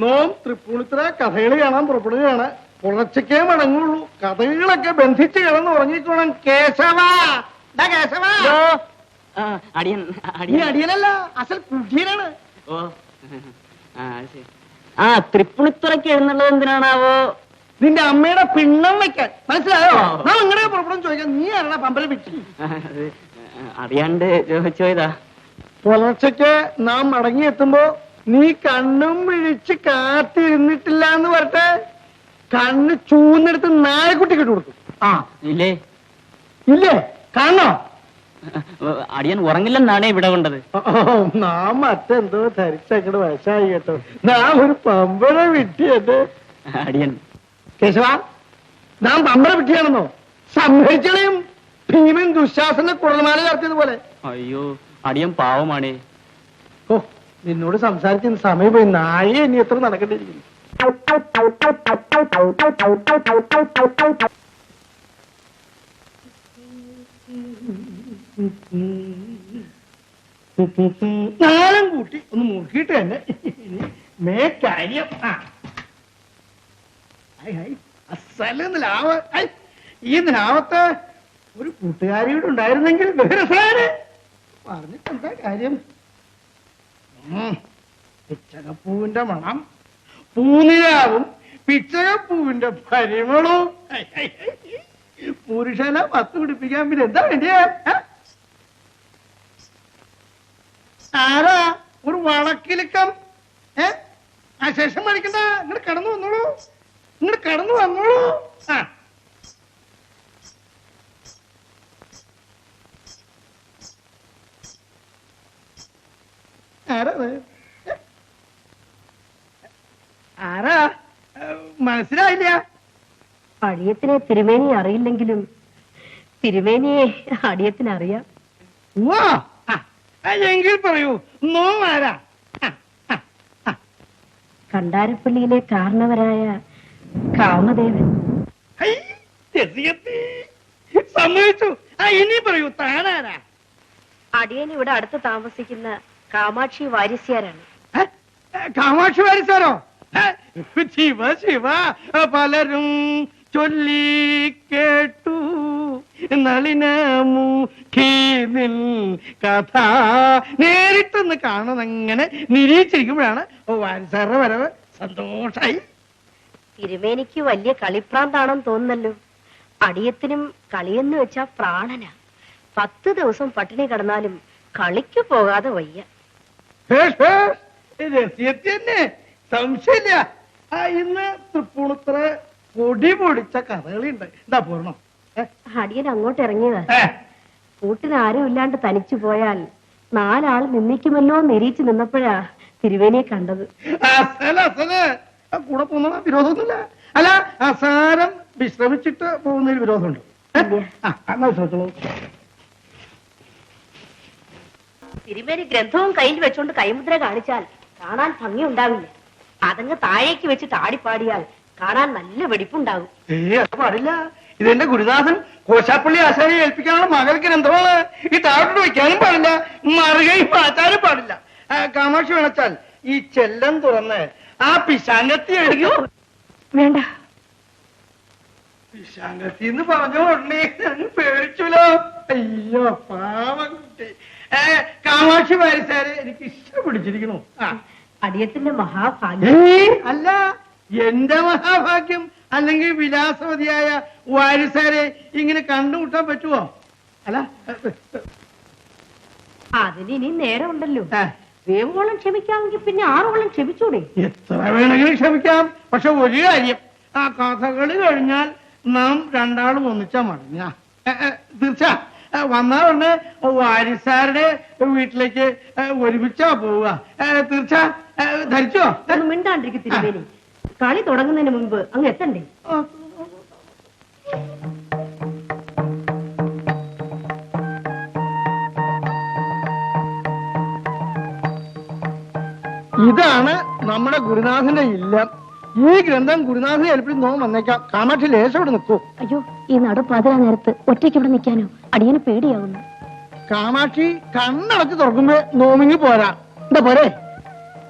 നോം തൃപ്പൂണിത്തുറ കഥകളി കാണാൻ പുറപ്പെടുകയാണ്. പുലർച്ചയ്ക്കേ മടങ്ങുള്ളൂ. കഥകളൊക്കെ ബന്ധിച്ച് കിടന്ന് ഉറങ്ങിക്കോണം. കേശവ കേശവ. അടിയനല്ല, അസൽ കുടിയനാണ്. ഓ ആ തൃപ്പൂണിത്തുറയ്ക്ക് എഴുന്നള്ളത് എന്തിനാണാവോ? നിന്റെ അമ്മയുടെ പിണ്ണം വെക്കാൻ. മനസ്സിലായോ? നാം ഇങ്ങനെ പുറപ്പെടും ചോദിക്കാം. നീ ആരാ പമ്പല വിട്ടി? അറിയാണ്ട് ചോദിച്ചോയതാ. പുലർച്ചയ്ക്ക് നാം മടങ്ങിയെത്തുമ്പോ നീ കണ്ണും വിഴിച്ച് കാത്തിരുന്നിട്ടില്ല എന്ന് പറഞ്ഞിട്ട് കണ്ണ് ചൂന്നെടുത്ത് നായക്കുട്ടിക്ക് ഇട്ട് കൊടുക്കും. ആ ഇല്ലേ ഇല്ലേ? കാണണോ? അടിയൻ ഉറങ്ങില്ലെന്നാണ് ഇവിടെ കൊണ്ടത്. നാം മറ്റെന്തോ ധരിച്ചങ്ങട് വശായി കേട്ടോ. നാം ഒരു പമ്പര വിട്ടിയത്. അടിയൻ കേശവ, നാം പമ്പര വിട്ടിയാണെന്നോ? സംഭരിച്ചളയും ഭീമൻ ദുശാസന കുഴൽമാല ചേർത്തിയതുപോലെ. അയ്യോ അടിയൻ പാവമാണേ. ഓ, നിന്നോട് സംസാരിക്കുന്ന സമയം പോയി. നായെ ഇനി എത്ര നടക്കേണ്ടിയിരിക്കുന്നു. നാളം കൂട്ടി ഒന്ന് മുറുക്കിയിട്ട് തന്നെ മേ കാര്യം. ഈ നിലാവത്ത് ഒരു കൂട്ടുകാരിയോട് ഉണ്ടായിരുന്നെങ്കിൽ വേറെ പറഞ്ഞിട്ട് എന്താ കാര്യം? പിച്ചകപ്പൂവിന്റെ മണം, പൂനിലാവും പിച്ചകപ്പൂവിന്റെ പരിമളവും. പുരുഷനെ പത്ത് പിടിപ്പിക്കാൻ പിന്നെ എന്താ വേണ്ടിയ? ആരാ ഒരു വളക്കിലുക്കം? ആ ശേഷം പഠിക്കണ്ട. ഇങ്ങോട്ട് കടന്നു വന്നോളൂ, ഇങ്ങോട്ട് കടന്നു വന്നോളൂ. ആരാ മനസ്സിലായില്ല? അടിയത്തിനെ തിരുമേനി അറിയില്ലെങ്കിലും തിരുമേനിയെ അടിയത്തിന് അറിയാം. എങ്കിൽ പറയൂ, നോമാരാ? കണ്ടാരപ്പള്ളിയിലെ കാരണവരായ കാമദേവൻ. സമ്മതിച്ചു. ഇനി പറയൂ, താനാരാ? അടിയൻ ഇവിടെ അടുത്ത് താമസിക്കുന്ന കാമാക്ഷി വാരിസ്യാരാണ്. കാമാക്ഷി വാരിസ്യാരോ? ശിവ ശിവ, പലരും ചൊല്ലി കേട്ടു നളിനമുഖീനിൽ കഥ. നേരിട്ടൊന്ന് കാണുന്നങ്ങനെ നിരീക്ഷിക്കുമ്പോഴാണ് വാരിസാറിന്റെ വരവ്. സന്തോഷായി. തിരുമേനിക്ക് വലിയ കളിപ്രാന്താണെന്ന് തോന്നുന്നല്ലോ. അടിയത്തിനും കളിയെന്ന് വെച്ചാ പ്രാണനാ. 10 ദിവസം പട്ടിണി കിടന്നാലും കളിക്ക് പോകാതെ വയ്യ. തന്നെ സംശയമില്ല. ഇന്ന് തൃപ്പൂണിത്തുറ പൊടി പൊടിച്ച കഥകളിയുണ്ട്. എന്താ പൂർണ്ണം? അടിയൻ അങ്ങോട്ട് ഇറങ്ങിയതാ. കൂട്ടിന് ആരും ഇല്ലാണ്ട് തനിച്ചു പോയാൽ 4 ആൾ നിന്ദിക്കുമല്ലോ നിരീച്ചു നിന്നപ്പോഴാ തിരുവേനിയെ കണ്ടത്. കൂടെ പോകുന്ന വിരോധമൊന്നുമില്ല. അല്ല, അസാരം വിശ്രമിച്ചിട്ട് പോകുന്നതിൽ വിരോധമുണ്ട്. തിരുമേനി ഗ്രന്ഥവും കയ്യിൽ വെച്ചോണ്ട് കൈമുദ്ര കാണിച്ചാൽ കാണാൻ ഭംഗി ഉണ്ടാവില്ല. അതങ്ങ് താഴേക്ക് വെച്ചിട്ട് ആടിപ്പാടിയാൽ കാണാൻ നല്ല വെടിപ്പുണ്ടാകും. അത് പാടില്ല. ഇതെന്റെ ഗുരുദാസൻ കോശാപ്പള്ളി ആശാരിയെ ഏൽപ്പിക്കാനുള്ള മകൾക്ക് ഗ്രന്ഥമാണ്. ഈ താഴോട്ട് വയ്ക്കാനും പാടില്ല, മറുകയും മാറ്റാനും പാടില്ല. കാമാക്ഷി വേണച്ചാൽ ഈ ചെല്ലം തുറന്ന് ആ പിശാങ്കത്തി എഴുതിയോ? വേണ്ട. പിശാങ്കത്തി എന്ന് പറഞ്ഞ ഉടനെ പേടിച്ചല്ലോ. അയ്യോ പാവകുട്ടി. കാമാക്ഷി വാരിസാരെ എനിക്ക് ഇഷ്ടപ്പെടിച്ചിരിക്കണു. അടിയത്തിന്റെ മഹാഭാഗ്യം. അല്ല, എന്റെ മഹാഭാഗ്യം. അല്ലെങ്കിൽ വിലാസവതിയായ വാരിസാരെ ഇങ്ങനെ കണ്ടുമുട്ടാൻ പറ്റുമോ? അല്ല, അതിന് ഇനി നേരം ഉണ്ടല്ലോ. വേവോളം ക്ഷമിക്കാമെങ്കിൽ പിന്നെ 6 ഓളം ക്ഷമിച്ചൂടെ? എത്ര വേണമെങ്കിലും ക്ഷമിക്കാം. പക്ഷെ ഒരു കാര്യം, ആ കഥകളി കഴിഞ്ഞാൽ നാം 2 ആളും ഒന്നിച്ചാ മടങ്ങ. തീർച്ച വന്നാ ഉടനെ വാരിസാരുടെ വീട്ടിലേക്ക് ഒരുമിച്ചാ പോവുക. തീർച്ച ധരിച്ചോ? മിണ്ടാണ്ടിരിക്കും തിരുവേനി. കളി തുടങ്ങുന്നതിന് മുൻപ് അങ്ങ് എത്തണ്ടേ? ഇതാണ് നമ്മുടെ ഗുരുനാഥന്റെ ഇല്ലം. ഈ ഗ്രന്ഥം ഗുരുനാഥനെ ഏൽപ്പിച്ച് നോം വന്നേക്കാം. കാമാക്ഷി ലേശം ഇവിടെ നിൽക്കൂ. അയ്യോ, ഈ നടുപ്പാതിരാ നേരത്ത് ഒറ്റയ്ക്ക് ഇവിടെ നിൽക്കാനോ? അടിയന് പേടിയാവുന്നു. കാമാക്ഷി കണ്ണടച്ച് തുറക്കുമ്പോ നോമിങ്ങി പോരാ. എന്താ പോരെ?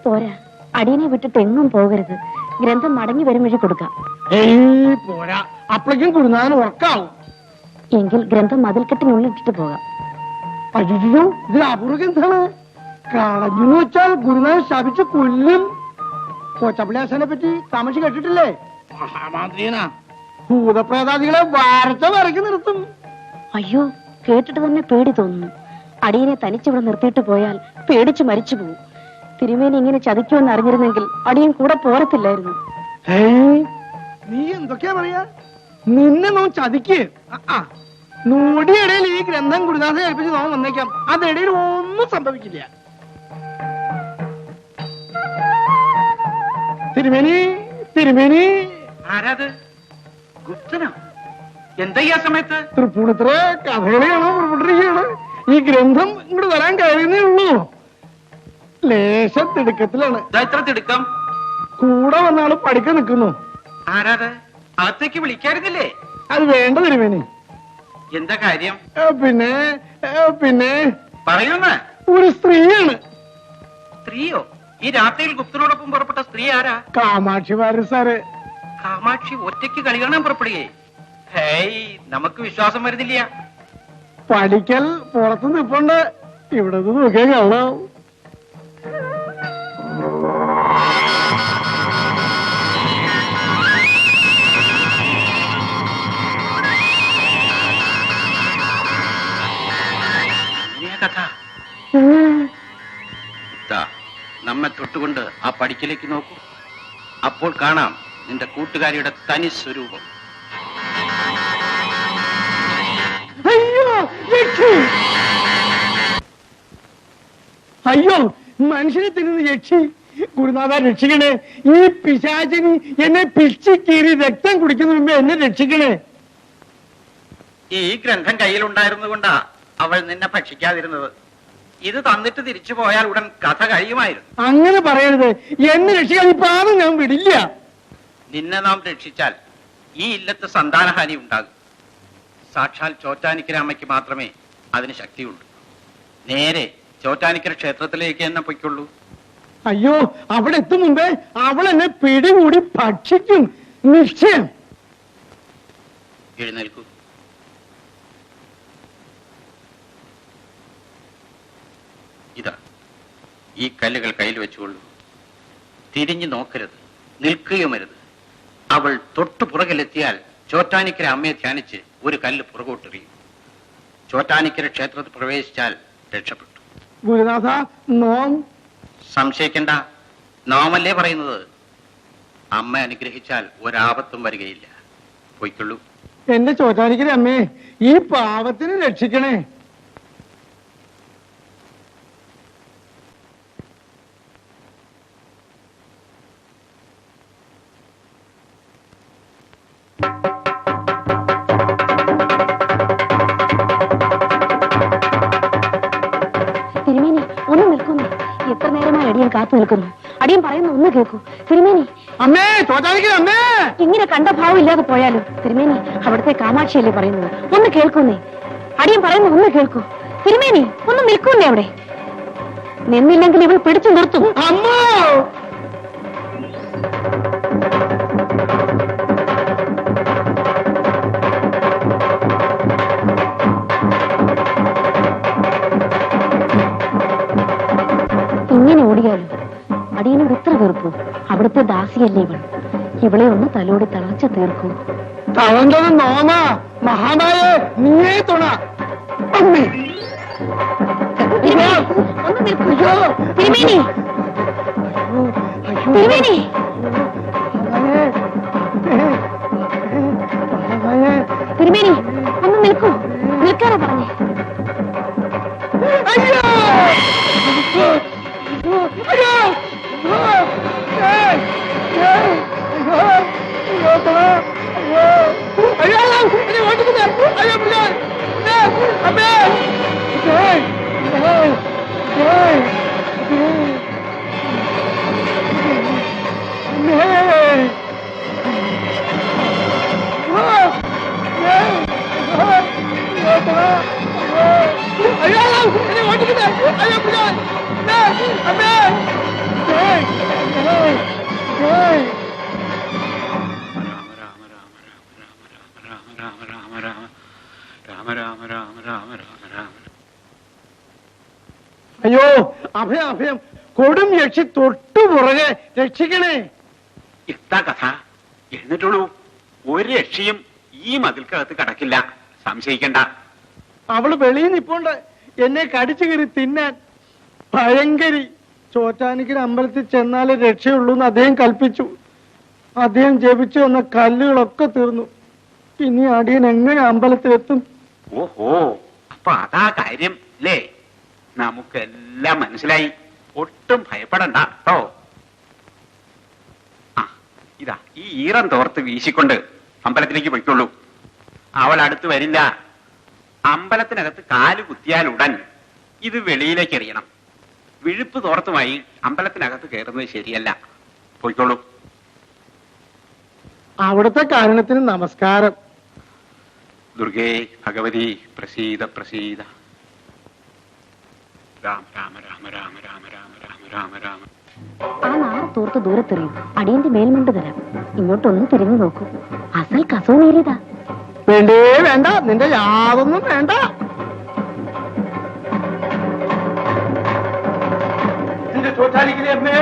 പോരാ. അടിയനെ വിട്ടിട്ട് എങ്ങും പോകരുത്. ഗ്രന്ഥം മടങ്ങി വരും വഴി കൊടുക്കാം. ഏയ് പോരാ, അപ്പോഴേക്കും ഗുരുനാഥൻ ഉറക്കാവും. എങ്കിൽ ഗ്രന്ഥം മതിൽക്കെട്ടിനുള്ളിൽ ഇട്ടിട്ട് പോകാം. അയ്യോ, ഇത് അപൂർവ ഗ്രന്ഥാണ്. കളഞ്ഞെന്ന് വെച്ചാൽ ഗുരുനാഥൻ ശപിച്ച് കൊല്ലും. കൊച്ചപ്പിള്ളിയാശാനെ പറ്റി താമസി കേട്ടിട്ടില്ലേ? മഹാമാന്ത്രിയനാ, ഭൂതപ്രേതാദികളെ വാരച്ച വരയ്ക്ക് നിർത്തും. അയ്യോ, കേട്ടിട്ട് തന്നെ പേടി തോന്നുന്നു. അടിയനെ തനിച്ചിവിടെ നിർത്തിയിട്ട് പോയാൽ പേടിച്ച് മരിച്ചു പോകും. തിരുമേനി ഇങ്ങനെ ചതിക്കുമെന്ന് അറിഞ്ഞിരുന്നെങ്കിൽ അടിയൻ കൂടെ പോരത്തില്ലായിരുന്നു. നീ എന്തൊക്കെയാ പറയാ? നിന്നെ നോ ചതിക്ക്. നൂടിയിടയിൽ ഈ ഗ്രന്ഥം ഗുരുദാസനെ ഏൽപ്പിച്ച് നോ വന്നേക്കാം. അതിടയിൽ ഒന്നും സംഭവിക്കില്ല. തിരുമേനി, തിരുമേനി. ആരാത്? ഗുപ്തനോ? എന്താ ഈ ആ സമയത്ത്? തൃപ്പൂണിത്ര കഥകളിയാണോ പുറപ്പെട്ടിരിക്കുകയാണ്. ഈ ഗ്രന്ഥം ഇങ്ങോട്ട് വരാൻ കഴിയുന്നേ ഉള്ളൂ. ലേശ തിടുക്കത്തിലാണ്. ഇത്ര തിടുക്കം? കൂടെ വന്നാള് പഠിക്കാൻ നിൽക്കുന്നു. ആരാത്? അകത്തേക്ക് വിളിക്കാറുന്നില്ലേ? അത് വേണ്ട തിരുമേനി. എന്താ കാര്യം? പിന്നെ പിന്നെ പറയുന്ന ഒരു സ്ത്രീയാണ്. സ്ത്രീയോ? ഈ രാത്രിയിൽ ഗുപ്തനോടൊപ്പം പുറപ്പെട്ട സ്ത്രീ ആരാ? കാമാക്ഷി വാര്യർ സാറ്. കാമാക്ഷി ഒറ്റയ്ക്ക് കളി കാണാൻ പുറപ്പെടുകയെ? ഹേയ്, നമുക്ക് വിശ്വാസം വരുന്നില്ല. പഠിക്കൽ പുറത്ത് നിൽപ്പുണ്ട്. ഇവിടെ നോക്കിയാ കാണാം. കഥ നമ്മെ തൊട്ടുകൊണ്ട് ആ പഠിക്കലേക്ക് നോക്കൂ. അപ്പോൾ കാണാം നിന്റെ കൂട്ടുകാരിയുടെ തനി സ്വരൂപം. അയ്യോ, മനുഷ്യനെ തിന്നുന്ന യക്ഷി. ഗുരുനാഥ രക്ഷിക്കണേ. ഈ പിശാചിനി എന്നെ പിച്ചി കീറി രക്തം കുടിക്കുന്ന മുമ്പ് എന്നെ രക്ഷിക്കണേ. ഈ ഗ്രന്ഥം കയ്യിലുണ്ടായിരുന്നുകൊണ്ടാ അവൾ നിന്നെ ഭക്ഷിക്കാതിരുന്നത്. ഇത് തന്നിട്ട് തിരിച്ചു പോയാൽ ഉടൻ കഥ കഴിയുമായിരുന്നു. അങ്ങനെ പറയരുത്. എന്നെ രക്ഷിക്കാൻ ഈ പാദം ഞാൻ വിടില്ല. നിന്നെ നാം രക്ഷിച്ചാൽ ഈ ഇല്ലത്ത് സന്താനഹാനി ഉണ്ടാകും. സാക്ഷാൽ ചോറ്റാനിക്കരാമയ്ക്ക് മാത്രമേ അതിന് ശക്തിയുള്ളൂ. നേരെ ചോറ്റാനിക്കര ക്ഷേത്രത്തിലേക്ക് തന്നെ പൊയ്ക്കൊള്ളൂ. അയ്യോ, അവിടെ എത്തും മുമ്പേ അവൾ എന്നെ പിടികൂടി ഭക്ഷിക്കും, നിശ്ചയം. എഴുന്നേൽക്കൂ. ഇതാ ഈ കല്ലുകൾ കയ്യിൽ വെച്ചുകൊള്ളൂ. തിരിഞ്ഞു നോക്കരുത്, നിൽക്കുകയുമരുത്. അവൾ തൊട്ടു പുറകിലെത്തിയാൽ ചോറ്റാനിക്കര അമ്മയെ ധ്യാനിച്ച് ഒരു കല്ല് പുറകോട്ടെറിയും. ചോറ്റാനിക്കര ക്ഷേത്രത്തിൽ പ്രവേശിച്ചാൽ രക്ഷപ്പെട്ടു. ഗുരുനാഥ, നോം. സംശയിക്കണ്ട, നോമല്ലേ പറയുന്നത്. അമ്മ അനുഗ്രഹിച്ചാൽ ഒരാപത്തും വരികയില്ല. പോയിക്കൊള്ളൂ. എന്റെ ചോറ്റാനിക്കര അമ്മേ, ഈ പാവത്തിന് രക്ഷിക്കണേ. തിരുമേനി, ഒന്ന് നിൽക്കുന്നേ. എത്ര നേരമായി അടിയൻ കാത്തു നിൽക്കുന്നു. അടിയൻ പറയുന്ന ഒന്ന് കേൾക്കൂ. തിരുമേനി. അമ്മേ, ചോറ്റാനിക്കര അമ്മേ. ഇങ്ങനെ കണ്ട ഭാവം ഇല്ലാതെ പോയാലും തിരുമേനി, അവിടുത്തെ കാമാക്ഷിയല്ലേ പറയുന്നത്. ഒന്ന് കേൾക്കുന്നേ. അടിയൻ പറയുന്ന ഒന്ന് കേൾക്കൂ. തിരുമേനി, ഒന്ന് നിൽക്കുന്നേ അവിടെ. നിന്നില്ലെങ്കിൽ ഇവൾ പിടിച്ചു നിർത്തും. അമ്മ. ഇങ്ങനെ ഓടിയാലും അടിയനോട് ഇത്ര തീർക്കൂ. അവിടുത്തെ ദാസിയല്ലേ ഇവൾ. ഇവളെ ഒന്ന് തലോടി തളച്ചു തീർക്കൂ. തളന്തത് നോമ. മഹാനായ നീയേ തുണ. അമ്മേ. ഒന്ന് നിൽക്കൂ. തിരുമേനി, തിരുമേനി. തിരുമേനി, ഒന്ന് നിൽക്കൂ. നിൽക്കാനാ പറഞ്ഞേ. അയ്യോ, അയ്യോ, അഭയം അഭയം കൊടും യക്ഷി തൊട്ടു പുറകെ രക്ഷിക്കണേ. എന്താ കഥ? എഴുന്നിട്ടുള്ളൂ. ഒരു രക്ഷയും ഈ മതിൽക്കകത്ത് കടക്കില്ല, സംശയിക്കണ്ട. അവള് വെളിയിൽ നിപ്പോണ്ട് എന്നെ കടിച്ചു കയറി തിന്നാൻ. ഭയങ്കരി. ചോറ്റാനിക്കര അമ്പലത്തിൽ ചെന്നാലേ രക്ഷയുള്ളൂ എന്ന് അദ്ദേഹം കൽപ്പിച്ചു. അദ്ദേഹം ജപിച്ചു വന്ന കല്ലുകളൊക്കെ തീർന്നു. ഇനി അടിയൻ എങ്ങനെ അമ്പലത്തിലെത്തും? ഓഹോ, അപ്പൊ അതാ കാര്യം അല്ലേ? നമുക്കെല്ലാം മനസ്സിലായി. ഒട്ടും ഭയപ്പെടണ്ട കേട്ടോ. ആ, ഇതാ ഈ ഈറൻ തോർത്ത് വീശിക്കൊണ്ട് അമ്പലത്തിലേക്ക് പൊയ്ക്കൊള്ളൂ. അവൾ അടുത്ത് വരില്ല. അമ്പലത്തിനകത്ത് കാല് കുത്തിയാലുടൻ ഇത് വെളിയിലേക്ക് എറിയണം. വിഴുപ്പ് തോർത്തുമായി അമ്പലത്തിനകത്ത് കയറുന്നത് ശരിയല്ല. പോയിക്കോളൂ. അവിടുത്തെ കാരണത്തിന് നമസ്കാരം. ദുർഗേ ഭഗവതി പ്രസീദ പ്രസീദ. രാമ രാമ രാമ രാമ രാമ രാമ രാമ രാമ രാമ. ആ നാറ് തോർത്ത് ദൂരത്തെറിയും. അടിയന്റെ മേൽമുണ്ട് തരാം. ഇങ്ങോട്ടൊന്ന് തിരിഞ്ഞു നോക്കൂ. അസൽ കസോണേറിയതാ. വേണ്ടേ വേണ്ട, നിന്റെ യാതൊന്നും വേണ്ട. എന്റെ ചോറ്റാനിക്കരെ അമ്മേ,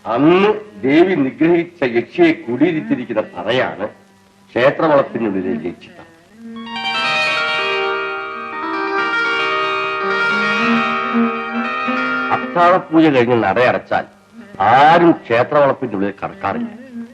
അന്ന് ദേവി നിഗ്രഹിച്ച യക്ഷിയെ കുടിയിരുത്തിയിരിക്കുന്ന തറയാണ് ക്ഷേത്രവളത്തിനുള്ളിലെ യക്ഷിത്തം. അത്താഴപൂജ കഴിഞ്ഞ് നടയടച്ചാൽ ആരും ക്ഷേത്രവളപ്പിനുള്ളിൽ കടക്കാറില്ല.